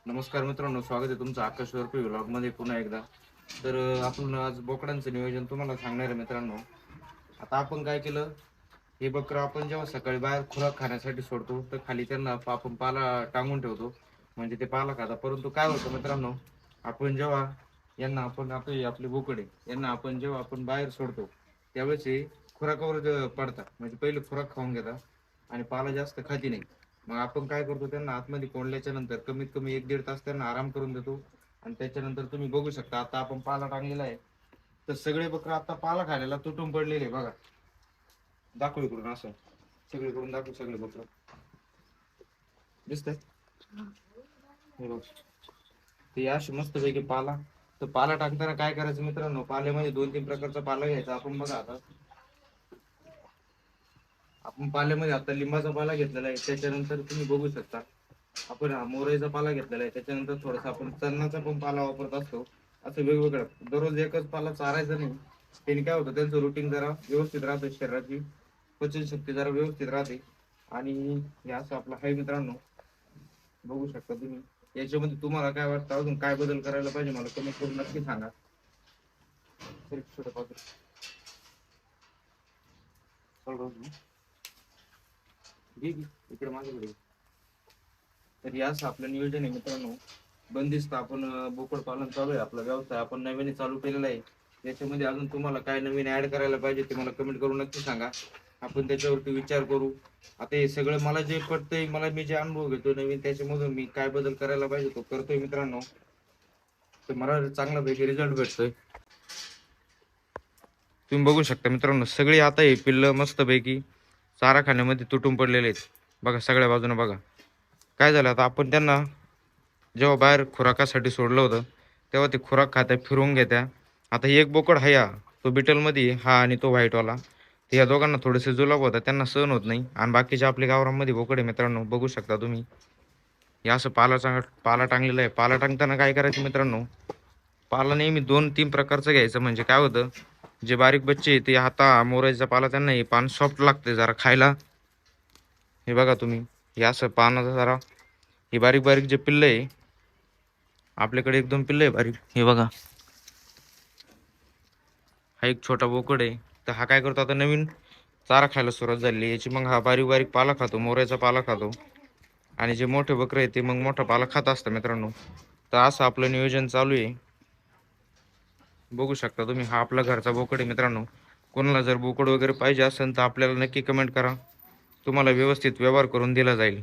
नमस्कार मित्रांनो, स्वागत आहे तुमचं आकाश वरपी व्लॉग मध्ये पुन्हा एकदा. तर आपण आज बोकडांचं नियोजन तुम्हाला सांगणार आहे मित्रांनो. आता आपण काय केलं, हे बकरं आपण जेव्हा सकाळी बाहेर खुराक खाण्यासाठी सोडतो तर खाली त्यांना आपण पाला टांगून ठेवतो, म्हणजे ते पाला खाता. परंतु काय होतं मित्रांनो, आपण जेव्हा यांना आपण आता हे आपले बोकडे यांना आपण जेव्हा आपण बाहेर सोडतो त्यावेळेस हे खुराकावर पडतात, म्हणजे पहिले खुराक खाऊन घेतात आणि पाला जास्त खाती नाही. मग आपण काय करतो, त्यांना आतमध्ये कोंडल्याच्या नंतर कमीत कमी 1-1.5 तास त्यांना आराम करून देतो. आणि त्याच्यानंतर तुम्ही बघू शकता, आता आपण पाला टांगलेला आहे तर सगळे बकरं आता पाला खायला तुटून पडलेले बघा. दाखव इकडून असं, सगळीकडून दाखव, सगळे बकरं दिसतंय हे बघ. ते अशी मस्त पैकी पाला. तर पाला टाकताना काय करायचं मित्रांनो, पाल्यामध्ये 2-3 प्रकारचा पाला घ्यायचा आपण. बघा आता आपण पाल्यामध्ये आता लिंबाचा पाला घेतलेला आहे, त्याच्यानंतर तुम्ही बघू शकता आपण हा मोराईचा पाला घेतलेला आहे, त्याच्यानंतर थोडासा आपण चन्नाचा पण पाला वापरत असतो. असं वेगवेगळं दररोज एकच पाला चारायचा नाही. त्याने काय होतं, त्यांचं रुटीन जरा व्यवस्थित राहतं, शरीराची पचनशक्ती जरा व्यवस्थित राहते. आणि हे असं आपलं हाय मित्रांनो, बघू शकता तुम्ही. याच्यामध्ये तुम्हाला काय वाटतं, अजून काय बदल करायला पाहिजे मला कमेंट करून नक्की सांगा. तरी छोटं पात्र इकडे माझ्याकडे. तर याच आपलं नियोजन आहे मित्रांनो. बंदिस्त आपण बोकड पालन चालू आहे, आपला व्यवसाय आपण नवीन चालू केलेला आहे. त्याच्यामध्ये अजून तुम्हाला काय नवीन ऍड करायला पाहिजे ते मला कमेंट करून नक्की सांगा, आपण त्याच्यावरती विचार करू. आता हे सगळं मला जे पडतंय, मला मी जे अनुभव घेतो नवीन, त्याच्यामधून मी काय बदल करायला पाहिजे तो करतोय मित्रांनो. तर मला चांगला पैकी रिझल्ट भेटतोय. तुम्ही बघू शकता मित्रांनो, सगळे आता हे पिल्लं मस्त पैकी चारा खाण्यामध्ये तुटून पडलेले आहेत बघा, सगळ्या बाजूने बघा. काय झालं, आता आपण त्यांना जेव्हा बाहेर खुराकासाठी सोडलं होतं तेव्हा ते खुराक खात्या फिरवून घेत्या. आता एक बोकड आहे हा, तो बिटलमध्ये हा, आणि तो व्हाईटवाला. तर या दोघांना थोडेसे जुलाब होतात, त्यांना सहन होत नाही. आणि बाकीच्या आपल्या गावरांमध्ये बोकड आहे मित्रांनो, बघू शकता तुम्ही. हे असं पाला टांगलेला आहे. पाला टांगताना काय करायचं मित्रांनो, पाला नेहमी 2-3 प्रकारचं घ्यायचं. म्हणजे काय होतं, जे बारीक बच्चे आहे ते हाता मोरायचा पाला, त्यांना हे पान सॉफ्ट लागते जरा खायला. हे बघा तुम्ही, हे असं पानाचं जरा, हे बारीक बारीक जे पिल्लं आहे आपल्याकडे, 1-2 पिल्लं आहे बारीक, हे बघा. हा एक छोटा बोकड आहे. तर हा काय करतो, आता नवीन चारा खायला सुरुवात झाली याची. मग हा बारीक बारीक पाला खातो, मोऱ्याचा पाला खातो. आणि जे मोठे बकरे आहे ते मग मोठा पाला खात असतं मित्रांनो. तर असं आपलं नियोजन चालू आहे, बघू शकता तुम्ही. हा आपला घरचा बोकड आहे मित्रांनो. कोणाला जर बोकड वगैरे पाहिजे असेल तर आपल्याला नक्की कमेंट करा, तुम्हाला व्यवस्थित व्यवहार करून दिला जाईल.